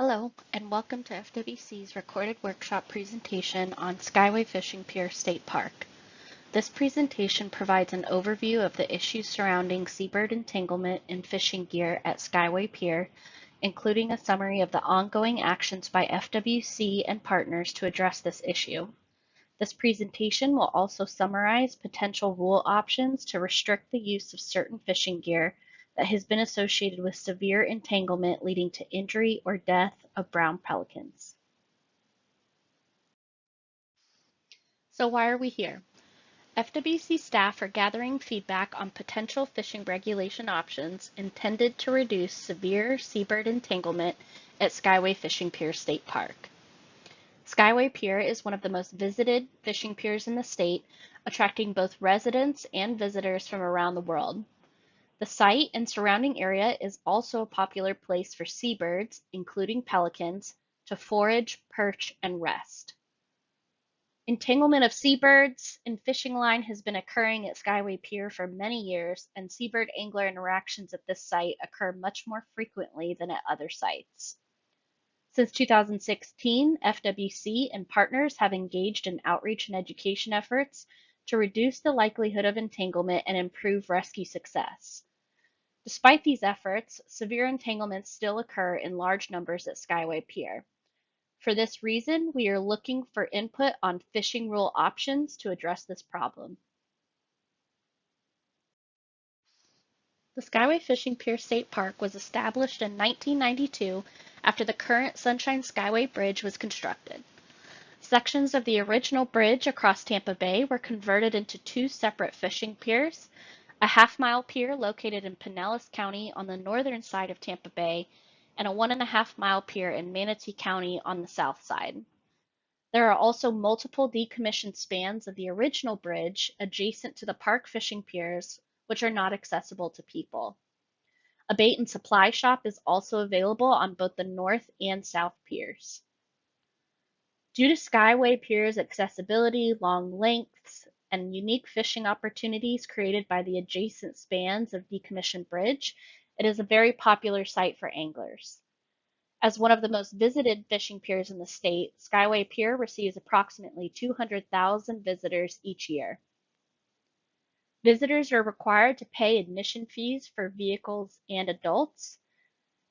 Hello, and welcome to FWC's recorded workshop presentation on Skyway Fishing Pier State Park. This presentation provides an overview of the issues surrounding seabird entanglement in fishing gear at Skyway Pier, including a summary of the ongoing actions by FWC and partners to address this issue. This presentation will also summarize potential rule options to restrict the use of certain fishing gear that has been associated with severe entanglement leading to injury or death of brown pelicans. So why are we here? FWC staff are gathering feedback on potential fishing regulation options intended to reduce severe seabird entanglement at Skyway Fishing Pier State Park. Skyway Pier is one of the most visited fishing piers in the state, attracting both residents and visitors from around the world. The site and surrounding area is also a popular place for seabirds, including pelicans, to forage, perch, and rest. Entanglement of seabirds in fishing line has been occurring at Skyway Pier for many years, and seabird angler interactions at this site occur much more frequently than at other sites. Since 2016, FWC and partners have engaged in outreach and education efforts to reduce the likelihood of entanglement and improve rescue success. Despite these efforts, severe entanglements still occur in large numbers at Skyway Pier. For this reason, we are looking for input on fishing rule options to address this problem. The Skyway Fishing Pier State Park was established in 1992 after the current Sunshine Skyway Bridge was constructed. Sections of the original bridge across Tampa Bay were converted into two separate fishing piers, a half-mile pier located in Pinellas County on the northern side of Tampa Bay, and a 1.5-mile pier in Manatee County on the south side. There are also multiple decommissioned spans of the original bridge adjacent to the park fishing piers, which are not accessible to people. A bait and supply shop is also available on both the north and south piers. Due to Skyway Pier's accessibility, long lengths, and unique fishing opportunities created by the adjacent spans of decommissioned bridge, it is a very popular site for anglers. As one of the most visited fishing piers in the state, Skyway Pier receives approximately 200,000 visitors each year. Visitors are required to pay admission fees for vehicles and adults,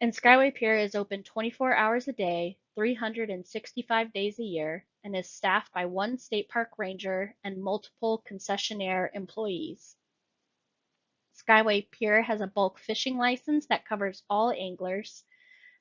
and Skyway Pier is open 24 hours a day, 365 days a year, and is staffed by one state park ranger and multiple concessionaire employees. Skyway Pier has a bulk fishing license that covers all anglers.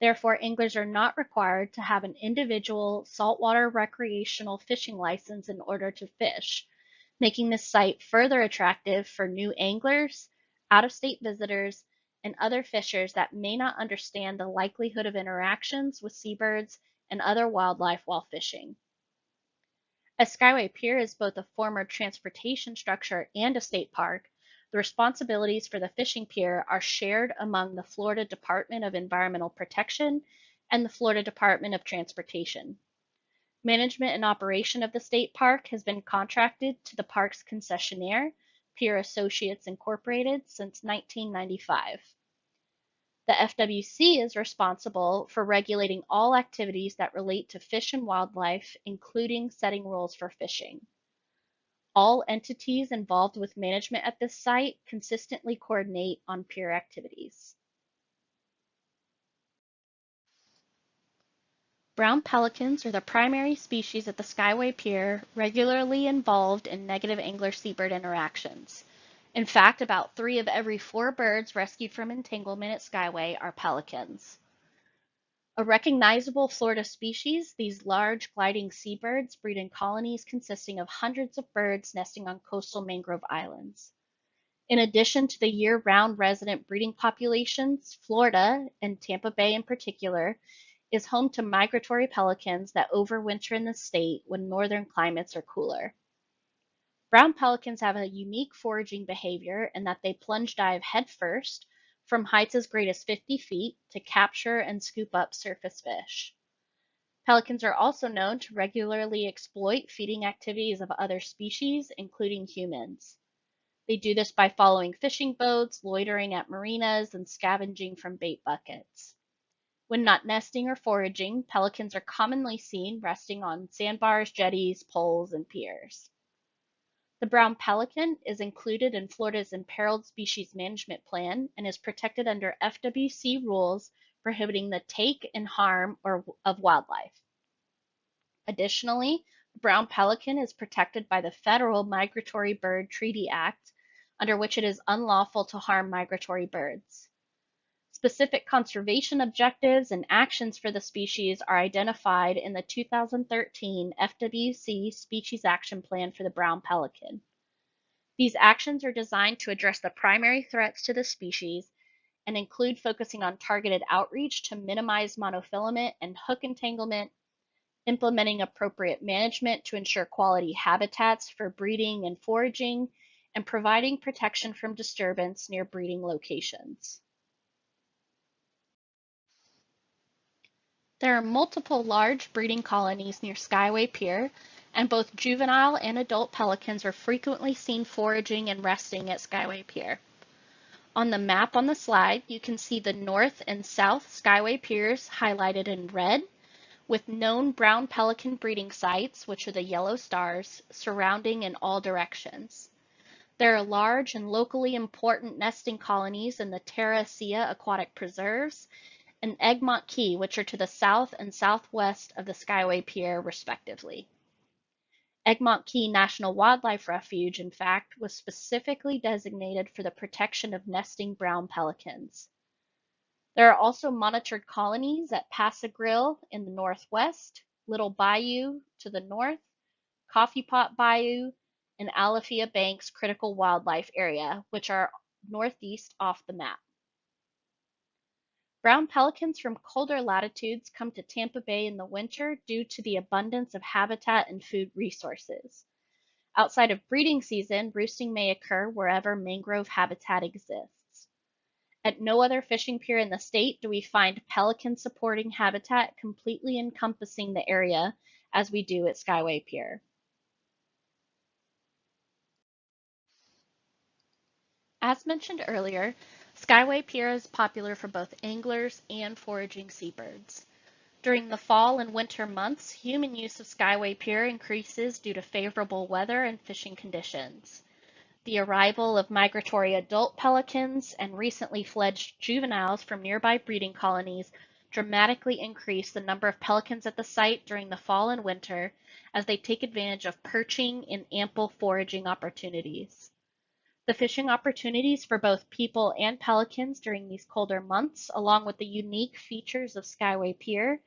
Therefore, anglers are not required to have an individual saltwater recreational fishing license in order to fish, making this site further attractive for new anglers, out-of-state visitors, and other fishers that may not understand the likelihood of interactions with seabirds and other wildlife while fishing. As Skyway Pier is both a former transportation structure and a state park, the responsibilities for the fishing pier are shared among the Florida Department of Environmental Protection and the Florida Department of Transportation. Management and operation of the state park has been contracted to the park's concessionaire, Pier Associates Incorporated, since 1995. The FWC is responsible for regulating all activities that relate to fish and wildlife, including setting rules for fishing. All entities involved with management at this site consistently coordinate on pier activities. Brown pelicans are the primary species at the Skyway Pier, regularly involved in negative angler-seabird interactions. In fact, about 3 of every 4 birds rescued from entanglement at Skyway are pelicans. A recognizable Florida species, these large gliding seabirds breed in colonies consisting of hundreds of birds nesting on coastal mangrove islands. In addition to the year-round resident breeding populations, Florida, and Tampa Bay in particular, is home to migratory pelicans that overwinter in the state when northern climates are cooler. Brown pelicans have a unique foraging behavior in that they plunge dive headfirst from heights as great as 50 feet to capture and scoop up surface fish. Pelicans are also known to regularly exploit feeding activities of other species, including humans. They do this by following fishing boats, loitering at marinas, and scavenging from bait buckets. When not nesting or foraging, pelicans are commonly seen resting on sandbars, jetties, poles, and piers. The brown pelican is included in Florida's Imperiled Species Management Plan and is protected under FWC rules prohibiting the take and harm of wildlife. Additionally, the brown pelican is protected by the Federal Migratory Bird Treaty Act, under which it is unlawful to harm migratory birds. Specific conservation objectives and actions for the species are identified in the 2013 FWC Species Action Plan for the brown pelican. These actions are designed to address the primary threats to the species and include focusing on targeted outreach to minimize monofilament and hook entanglement, implementing appropriate management to ensure quality habitats for breeding and foraging, and providing protection from disturbance near breeding locations. There are multiple large breeding colonies near Skyway Pier, and both juvenile and adult pelicans are frequently seen foraging and resting at Skyway Pier. On the map on the slide, you can see the north and south Skyway Piers highlighted in red, with known brown pelican breeding sites, which are the yellow stars, surrounding in all directions. There are large and locally important nesting colonies in the Terra Sea aquatic preserves and Egmont Key, which are to the south and southwest of the Skyway Pier, respectively. Egmont Key National Wildlife Refuge, in fact, was specifically designated for the protection of nesting brown pelicans. There are also monitored colonies at Passagrille in the northwest, Little Bayou to the north, Coffee Pot Bayou, and Alafia Banks Critical Wildlife Area, which are northeast off the map. Brown pelicans from colder latitudes come to Tampa Bay in the winter due to the abundance of habitat and food resources. Outside of breeding season, roosting may occur wherever mangrove habitat exists. At no other fishing pier in the state do we find pelican supporting habitat completely encompassing the area as we do at Skyway Pier. As mentioned earlier, Skyway Pier is popular for both anglers and foraging seabirds. During the fall and winter months, human use of Skyway Pier increases due to favorable weather and fishing conditions. The arrival of migratory adult pelicans and recently fledged juveniles from nearby breeding colonies dramatically increase the number of pelicans at the site during the fall and winter as they take advantage of perching and ample foraging opportunities. The fishing opportunities for both people and pelicans during these colder months, along with the unique features of Skyway Pier,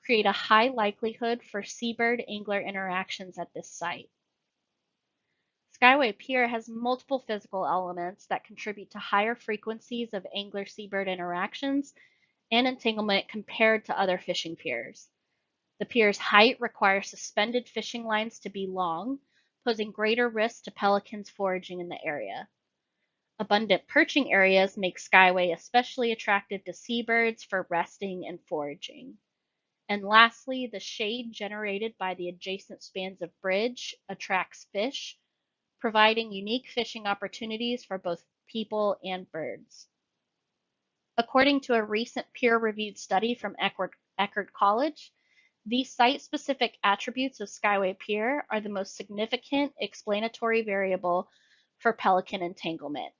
create a high likelihood for seabird-angler interactions at this site. Skyway Pier has multiple physical elements that contribute to higher frequencies of angler-seabird interactions and entanglement compared to other fishing piers. The pier's height requires suspended fishing lines to be long, posing greater risk to pelicans foraging in the area. Abundant perching areas make Skyway especially attractive to seabirds for resting and foraging. And lastly, the shade generated by the adjacent spans of bridge attracts fish, providing unique fishing opportunities for both people and birds. According to a recent peer-reviewed study from Eckerd College, these site-specific attributes of Skyway Pier are the most significant explanatory variable for pelican entanglement.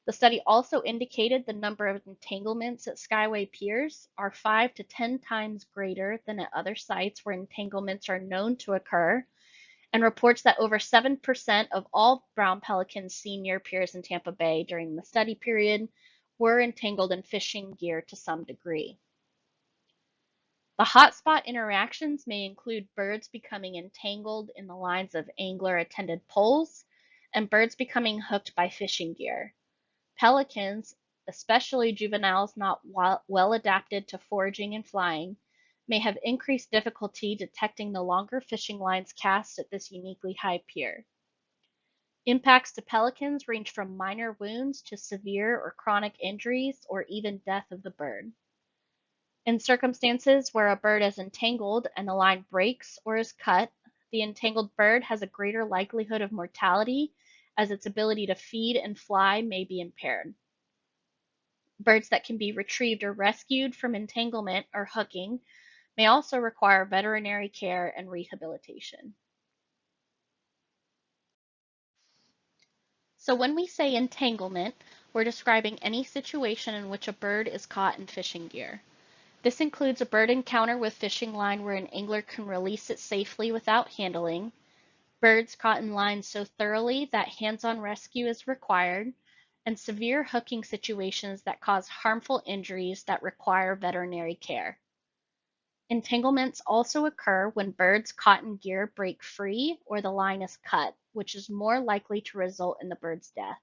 The study also indicated the number of entanglements at Skyway Piers are 5 to 10 times greater than at other sites where entanglements are known to occur, and reports that over 7% of all brown pelicans seen near piers in Tampa Bay during the study period were entangled in fishing gear to some degree. The hotspot interactions may include birds becoming entangled in the lines of angler-attended poles and birds becoming hooked by fishing gear. Pelicans, especially juveniles not well adapted to foraging and flying, may have increased difficulty detecting the longer fishing lines cast at this uniquely high pier. Impacts to pelicans range from minor wounds to severe or chronic injuries or even death of the bird. In circumstances where a bird is entangled and the line breaks or is cut, the entangled bird has a greater likelihood of mortality as its ability to feed and fly may be impaired. Birds that can be retrieved or rescued from entanglement or hooking may also require veterinary care and rehabilitation. So when we say entanglement, we're describing any situation in which a bird is caught in fishing gear. This includes a bird encounter with fishing line where an angler can release it safely without handling, birds caught in lines so thoroughly that hands-on rescue is required, and severe hooking situations that cause harmful injuries that require veterinary care. Entanglements also occur when birds caught in gear break free or the line is cut, which is more likely to result in the bird's death.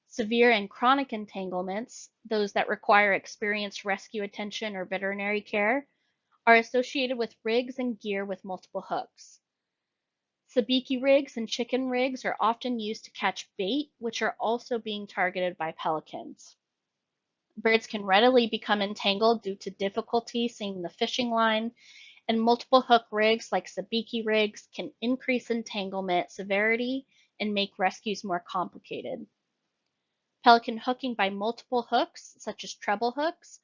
Severe and chronic entanglements, those that require experienced rescue attention or veterinary care, are associated with rigs and gear with multiple hooks. Sabiki rigs and chicken rigs are often used to catch bait, which are also being targeted by pelicans. Birds can readily become entangled due to difficulty seeing the fishing line, and multiple hook rigs like sabiki rigs can increase entanglement severity and make rescues more complicated. Pelican hooking by multiple hooks, such as treble hooks,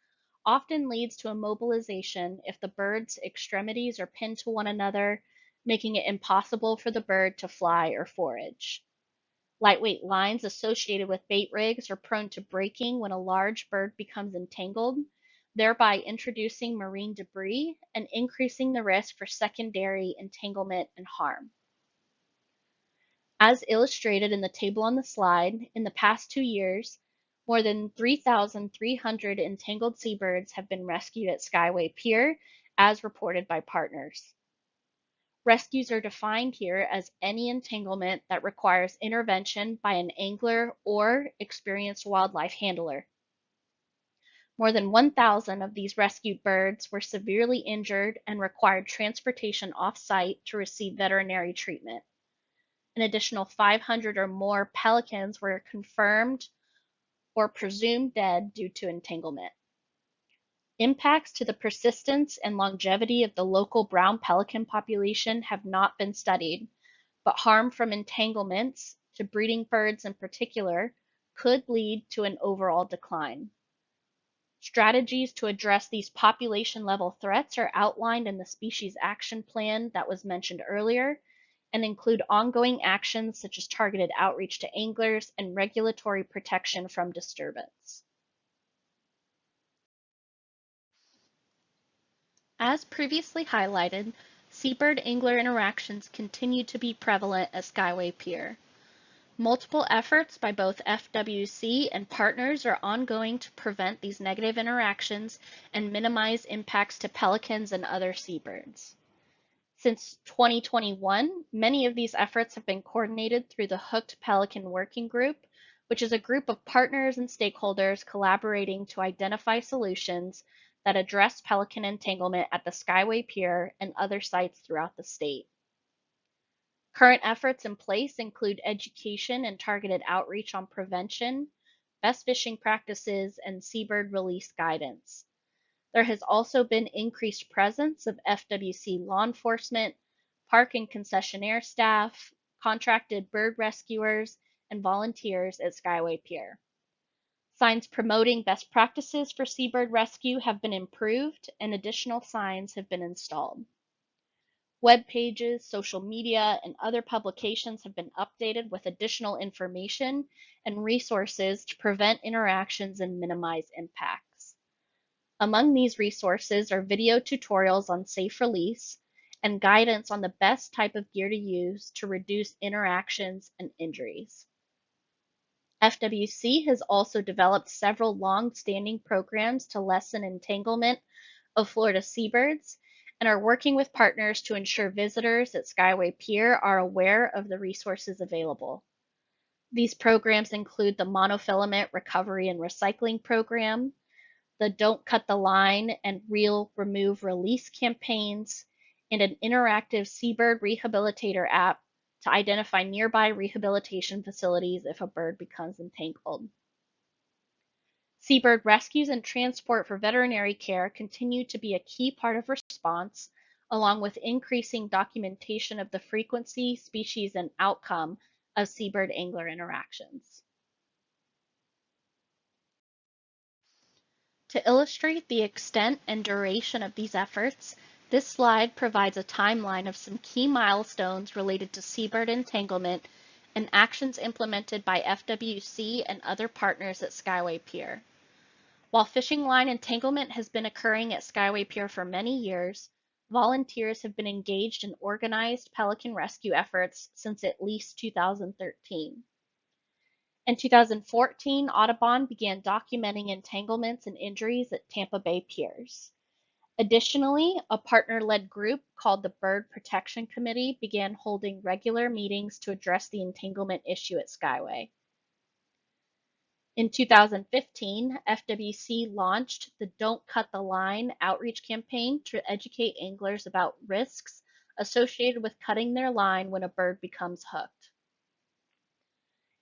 often leads to immobilization if the bird's extremities are pinned to one another, making it impossible for the bird to fly or forage. Lightweight lines associated with bait rigs are prone to breaking when a large bird becomes entangled, thereby introducing marine debris and increasing the risk for secondary entanglement and harm. As illustrated in the table on the slide, in the past 2 years, more than 3,300 entangled seabirds have been rescued at Skyway Pier, as reported by partners. Rescues are defined here as any entanglement that requires intervention by an angler or experienced wildlife handler. More than 1,000 of these rescued birds were severely injured and required transportation off-site to receive veterinary treatment. An additional 500 or more pelicans were confirmed or presumed dead due to entanglement. Impacts to the persistence and longevity of the local brown pelican population have not been studied, but harm from entanglements, to breeding birds in particular, could lead to an overall decline. Strategies to address these population-level threats are outlined in the Species Action Plan that was mentioned earlier, and include ongoing actions such as targeted outreach to anglers and regulatory protection from disturbance. As previously highlighted, seabird-angler interactions continue to be prevalent at Skyway Pier. Multiple efforts by both FWC and partners are ongoing to prevent these negative interactions and minimize impacts to pelicans and other seabirds. Since 2021, many of these efforts have been coordinated through the Hooked Pelican Working Group, which is a group of partners and stakeholders collaborating to identify solutions that address pelican entanglement at the Skyway Pier and other sites throughout the state. Current efforts in place include education and targeted outreach on prevention, best fishing practices, and seabird release guidance. There has also been increased presence of FWC law enforcement, park and concessionaire staff, contracted bird rescuers, and volunteers at Skyway Pier. Signs promoting best practices for seabird rescue have been improved, and additional signs have been installed. Web pages, social media, and other publications have been updated with additional information and resources to prevent interactions and minimize impacts. Among these resources are video tutorials on safe release and guidance on the best type of gear to use to reduce interactions and injuries. FWC has also developed several long-standing programs to lessen entanglement of Florida seabirds and are working with partners to ensure visitors at Skyway Pier are aware of the resources available. These programs include the Monofilament Recovery and Recycling Program, the Don't Cut the Line and Reel Remove Release campaigns, and an interactive seabird rehabilitator app to identify nearby rehabilitation facilities if a bird becomes entangled. Seabird rescues and transport for veterinary care continue to be a key part of response, along with increasing documentation of the frequency, species, and outcome of seabird angler interactions. To illustrate the extent and duration of these efforts, this slide provides a timeline of some key milestones related to seabird entanglement and actions implemented by FWC and other partners at Skyway Pier. While fishing line entanglement has been occurring at Skyway Pier for many years, volunteers have been engaged in organized pelican rescue efforts since at least 2013. In 2014, Audubon began documenting entanglements and injuries at Tampa Bay piers. Additionally, a partner-led group called the Bird Protection Committee began holding regular meetings to address the entanglement issue at Skyway. In 2015, FWC launched the Don't Cut the Line outreach campaign to educate anglers about risks associated with cutting their line when a bird becomes hooked.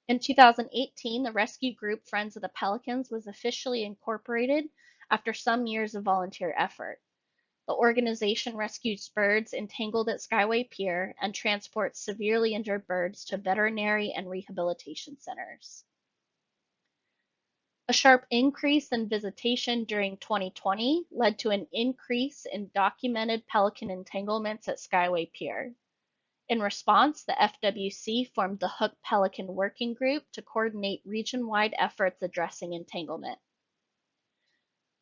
In 2018, the rescue group Friends of the Pelicans was officially incorporated after some years of volunteer effort. The organization rescues birds entangled at Skyway Pier and transports severely injured birds to veterinary and rehabilitation centers. A sharp increase in visitation during 2020 led to an increase in documented pelican entanglements at Skyway Pier. In response, the FWC formed the Hooked Pelican Working Group to coordinate region-wide efforts addressing entanglement.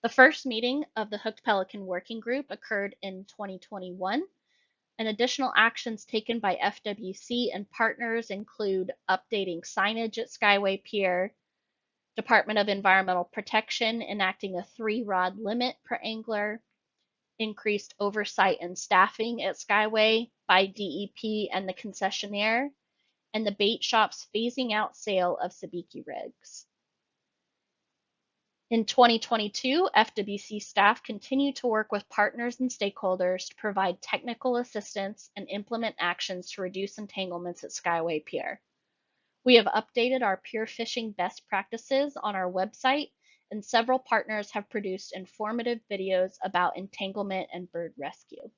The first meeting of the Hooked Pelican Working Group occurred in 2021, and additional actions taken by FWC and partners include updating signage at Skyway Pier, Department of Environmental Protection enacting a 3-rod limit per angler, increased oversight and staffing at Skyway by DEP and the concessionaire, and the bait shops phasing out sale of sabiki rigs. In 2022, FWC staff continue to work with partners and stakeholders to provide technical assistance and implement actions to reduce entanglements at Skyway Pier. We have updated our pier fishing best practices on our website, and several partners have produced informative videos about entanglement and bird rescue.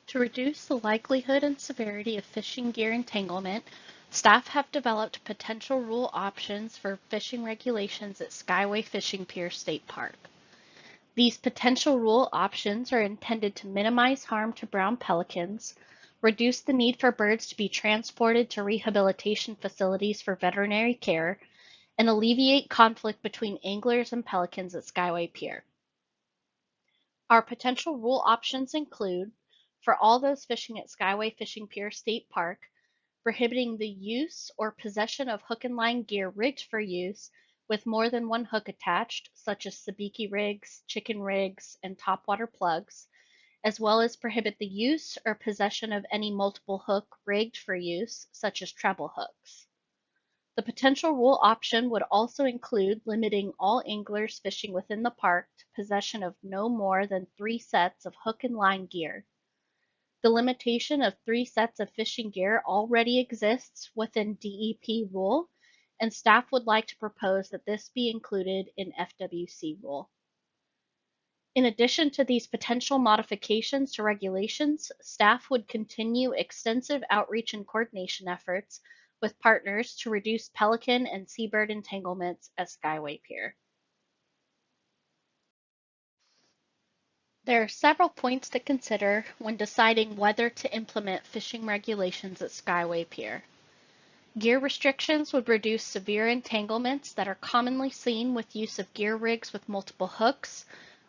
To reduce the likelihood and severity of fishing gear entanglement, staff have developed potential rule options for fishing regulations at Skyway Fishing Pier State Park. These potential rule options are intended to minimize harm to brown pelicans, reduce the need for birds to be transported to rehabilitation facilities for veterinary care, and alleviate conflict between anglers and pelicans at Skyway Pier. Our potential rule options include, for all those fishing at Skyway Fishing Pier State Park, prohibiting the use or possession of hook and line gear rigged for use with more than one hook attached, such as sabiki rigs, chicken rigs, and topwater plugs, as well as prohibit the use or possession of any multiple hook rigged for use, such as treble hooks. The potential rule option would also include limiting all anglers fishing within the park to possession of no more than 3 sets of hook and line gear. The limitation of 3 sets of fishing gear already exists within DEP rule, and staff would like to propose that this be included in FWC rule. In addition to these potential modifications to regulations, staff would continue extensive outreach and coordination efforts with partners to reduce pelican and seabird entanglements at Skyway Pier. There are several points to consider when deciding whether to implement fishing regulations at Skyway Pier. Gear restrictions would reduce severe entanglements that are commonly seen with use of gear rigs with multiple hooks,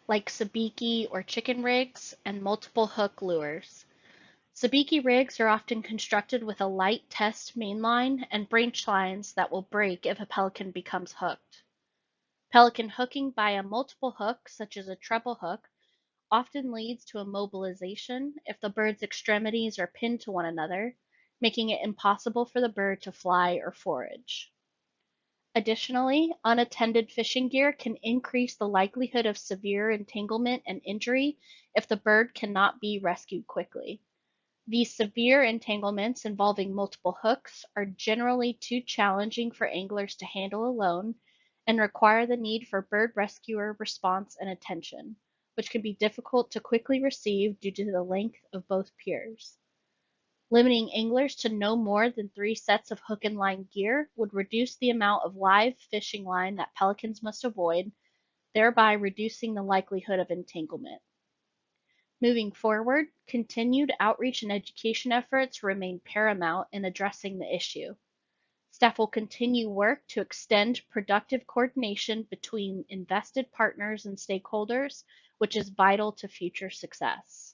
like sabiki or chicken rigs, and multiple hook lures. Sabiki rigs are often constructed with a light test mainline and branch lines that will break if a pelican becomes hooked. Pelican hooking by a multiple hook, such as a treble hook, often leads to immobilization if the bird's extremities are pinned to one another, making it impossible for the bird to fly or forage. Additionally, unattended fishing gear can increase the likelihood of severe entanglement and injury if the bird cannot be rescued quickly. These severe entanglements involving multiple hooks are generally too challenging for anglers to handle alone and require the need for bird rescuer response and attention, which can be difficult to quickly receive due to the length of both piers. Limiting anglers to no more than 3 sets of hook and line gear would reduce the amount of live fishing line that pelicans must avoid, thereby reducing the likelihood of entanglement. Moving forward, continued outreach and education efforts remain paramount in addressing the issue. Staff will continue work to extend productive coordination between invested partners and stakeholders, which is vital to future success.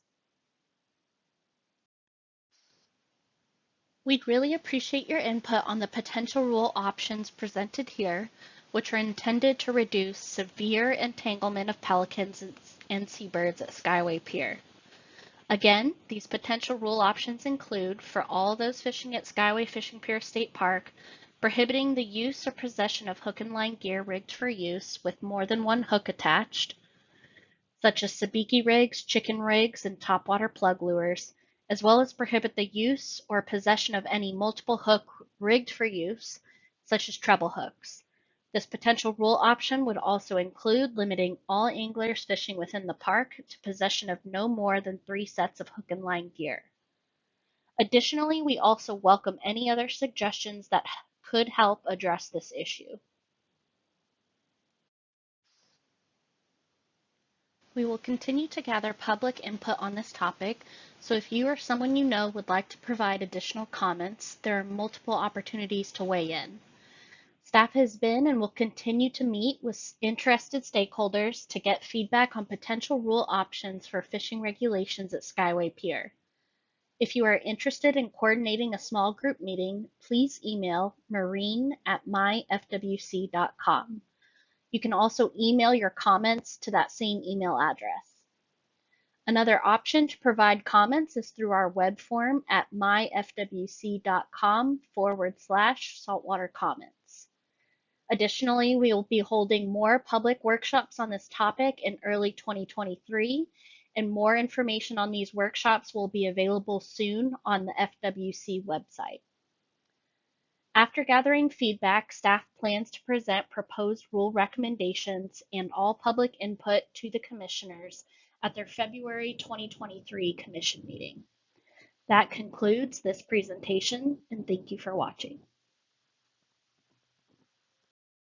We'd really appreciate your input on the potential rule options presented here, which are intended to reduce severe entanglement of pelicans and seabirds at Skyway Pier. Again, these potential rule options include, for all those fishing at Skyway Fishing Pier State Park, prohibiting the use or possession of hook and line gear rigged for use with more than one hook attached, such as sabiki rigs, chicken rigs, and topwater plug lures, as well as prohibit the use or possession of any multiple hook rigged for use, such as treble hooks. This potential rule option would also include limiting all anglers fishing within the park to possession of no more than 3 sets of hook and line gear. Additionally, we also welcome any other suggestions that could help address this issue. We will continue to gather public input on this topic, so if you or someone you know would like to provide additional comments, there are multiple opportunities to weigh in. Staff has been and will continue to meet with interested stakeholders to get feedback on potential rule options for fishing regulations at Skyway Pier. If you are interested in coordinating a small group meeting, please email marine@myfwc.com. You can also email your comments to that same email address. Another option to provide comments is through our web form at myfwc.com/saltwater comments. Additionally, we will be holding more public workshops on this topic in early 2023, and more information on these workshops will be available soon on the FWC website. After gathering feedback, staff plans to present proposed rule recommendations and all public input to the commissioners at their February 2023 commission meeting. That concludes this presentation, and thank you for watching.